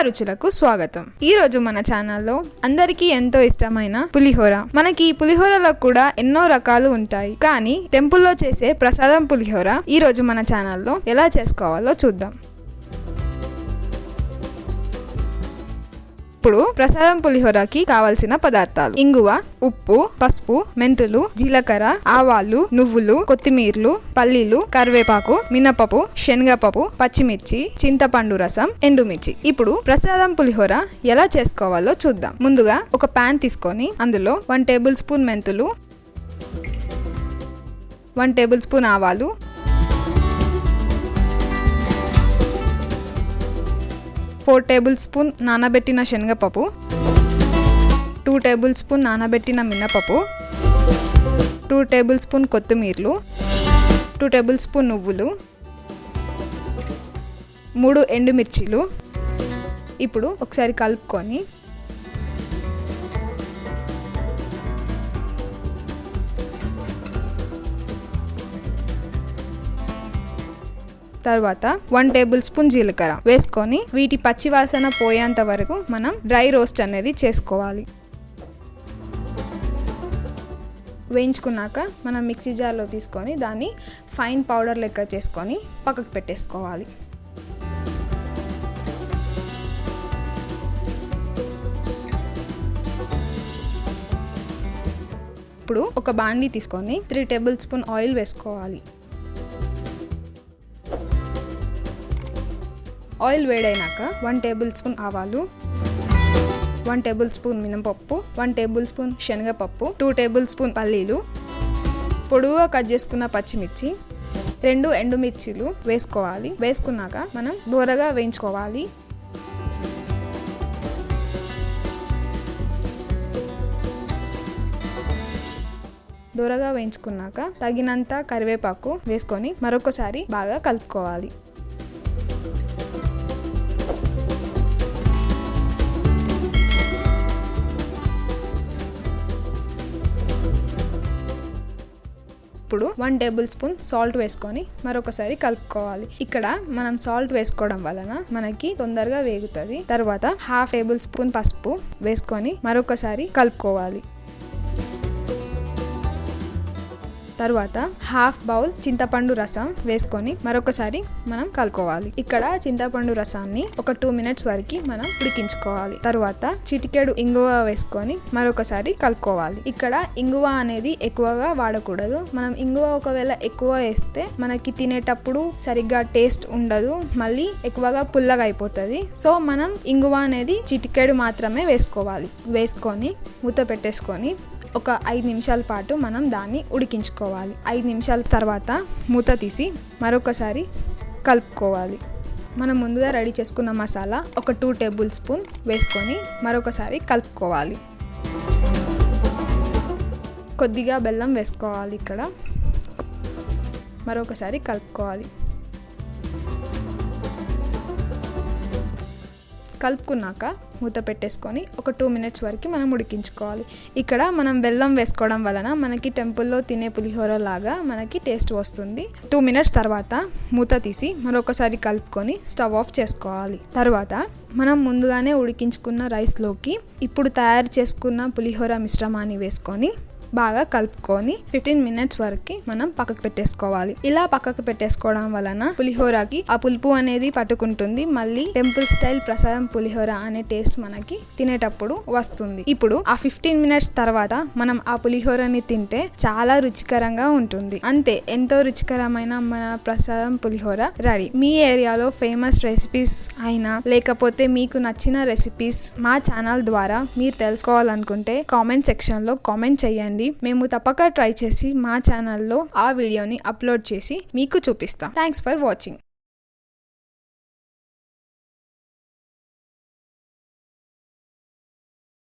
రుచులకు స్వాగతం. ఈ రోజు మన ఛానల్లో అందరికీ ఎంతో ఇష్టమైన పులిహోర. మనకి ఈ పులిహోరలో కూడా ఎన్నో రకాలు ఉంటాయి, కానీ టెంపుల్లో చేసే ప్రసాదం పులిహోర ఈ రోజు మన ఛానల్లో ఎలా చేసుకోవాలో చూద్దాం. ఇప్పుడు ప్రసాదం పులిహోరకి కావలసిన పదార్థాలు: ఇంగువ, ఉప్పు, పసుపు, మెంతులు, జీలకర్ర, ఆవాలు, నువ్వులు, కొత్తిమీరలు, పల్లీలు, కరివేపాకు, మినపప్పు, శనగపప్పు, పచ్చిమిర్చి, చింతపండు రసం, ఎండుమిర్చి. ఇప్పుడు ప్రసాదం పులిహోర ఎలా చేసుకోవాలో చూద్దాం. ముందుగా ఒక పాన్ తీసుకొని అందులో 1 టేబుల్ స్పూన్ మెంతులు, 1 టేబుల్ స్పూన్ ఆవాలు, 4 టేబుల్ స్పూన్ నానబెట్టిన శనగపప్పు, 2 టేబుల్ స్పూన్ నానబెట్టిన మినపప్పు, 2 టేబుల్ స్పూన్ కొత్తిమీరలు, 2 టేబుల్ స్పూన్ నువ్వులు, 3 ఎండుమిర్చీలు. ఇప్పుడు ఒకసారి కలుపుకొని తర్వాత 1 టేబుల్ స్పూన్ జీలకర్ర వేసుకొని వీటి పచ్చివాసన పోయేంత వరకు మనం డ్రై రోస్ట్ అనేది చేసుకోవాలి. వేయించుకున్నాక మనం మిక్సీ జార్లో తీసుకొని దాన్ని ఫైన్ పౌడర్ లెక్క చేసుకొని పక్కకు పెట్టేసుకోవాలి. ఇప్పుడు ఒక బాండీ తీసుకొని 3 టేబుల్ స్పూన్ ఆయిల్ వేసుకోవాలి. ఆయిల్ వేడైనాక 1 టేబుల్ స్పూన్ ఆవాలు, 1 టేబుల్ స్పూన్ మినపప్పు, 1 టేబుల్ స్పూన్ శనగపప్పు, 2 టేబుల్ స్పూన్ పల్లీలు, పొడువుగా కట్ చేసుకున్న పచ్చిమిర్చి, 2 ఎండుమిర్చీలు వేసుకోవాలి. వేసుకున్నాక మనం దూరగా వేయించుకోవాలి. దూరగా వేయించుకున్నాక తగినంత కరివేపాకు వేసుకొని మరొకసారి బాగా కలుపుకోవాలి. ఇప్పుడు 1 టేబుల్ స్పూన్ సాల్ట్ వేసుకొని మరొకసారి కలుపుకోవాలి. ఇక్కడ మనం సాల్ట్ వేసుకోవడం వలన మనకి తొందరగా వేగుతుంది. తర్వాత 1/2 టేబుల్ స్పూన్ పసుపు వేసుకొని మరొకసారి కలుపుకోవాలి. తర్వాత 1/2 బౌల్ చింతపండు రసం వేసుకొని మరొకసారి మనం కలుపుకోవాలి. ఇక్కడ చింతపండు రసాన్ని ఒక 2 మినిట్స్ వరకు మనం ఉడికించుకోవాలి. తర్వాత చిటికెడు ఇంగువ వేసుకొని మరొకసారి కలుపుకోవాలి. ఇక్కడ ఇంగువ అనేది ఎక్కువగా వాడకూడదు. మనం ఇంగువ ఒకవేళ ఎక్కువ వేస్తే మనకి తినేటప్పుడు సరిగ్గా టేస్ట్ ఉండదు, మళ్ళీ ఎక్కువగా పుల్లగా అయిపోతుంది. సో మనం ఇంగువ అనేది చిటికెడు మాత్రమే వేసుకోవాలి. వేసుకొని మూత పెట్టేసుకొని ఒక 5 నిమిషాల పాటు మనం దాన్ని ఉడికించుకోవాలి. 5 నిమిషాల తర్వాత మూత తీసి మరొకసారి కలుపుకోవాలి. మనం ముందుగా రెడీ చేసుకున్న మసాలా ఒక 2 టేబుల్ స్పూన్ వేసుకొని మరొకసారి కలుపుకోవాలి. కొద్దిగా బెల్లం వేసుకోవాలి. ఇక్కడ మరొకసారి కలుపుకోవాలి. కలుపుకున్నాక మూత పెట్టేసుకొని ఒక 2 మినిట్స్ వరకు మనం ఉడికించుకోవాలి. ఇక్కడ మనం బెల్లం వేసుకోవడం వలన మనకి టెంపుల్లో తినే పులిహోర లాగా మనకి టేస్ట్ వస్తుంది. 2 మినిట్స్ తర్వాత మూత తీసి మరొకసారి కలుపుకొని స్టవ్ ఆఫ్ చేసుకోవాలి. తర్వాత మనం ముందుగానే ఉడికించుకున్న రైస్లోకి ఇప్పుడు తయారు చేసుకున్న పులిహోర మిశ్రమాన్ని వేసుకొని బాగా కలుపుకొని 15 మినిట్స్ వరకు మనం పక్కకు పెట్టేసుకోవాలి. ఇలా పక్కకు పెట్టేసుకోవడం వలన పులిహోరకి ఆ పులుపు అనేది పట్టుకుంటుంది. మళ్ళీ టెంపుల్ స్టైల్ ప్రసాదం పులిహోర అనే టేస్ట్ మనకి తినేటప్పుడు వస్తుంది. ఇప్పుడు ఆ 15 మినిట్స్ తర్వాత మనం ఆ పులిహోరని తింటే చాలా రుచికరంగా ఉంటుంది. అంతే, ఎంతో రుచికరమైన మన ప్రసాదం పులిహోర రెడీ. మీ ఏరియాలో ఫేమస్ రెసిపీస్ అయినా లేకపోతే మీకు నచ్చిన రెసిపీస్ మా ఛానల్ ద్వారా మీరు తెలుసుకోవాలనుకుంటే కామెంట్ సెక్షన్లో కామెంట్ చేయండి. మేము తప్పక ట్రై చేసి మా ఛానల్లో ఆ వీడియోని అప్లోడ్ చేసి మీకు చూపిస్తాం. Thanks for watching.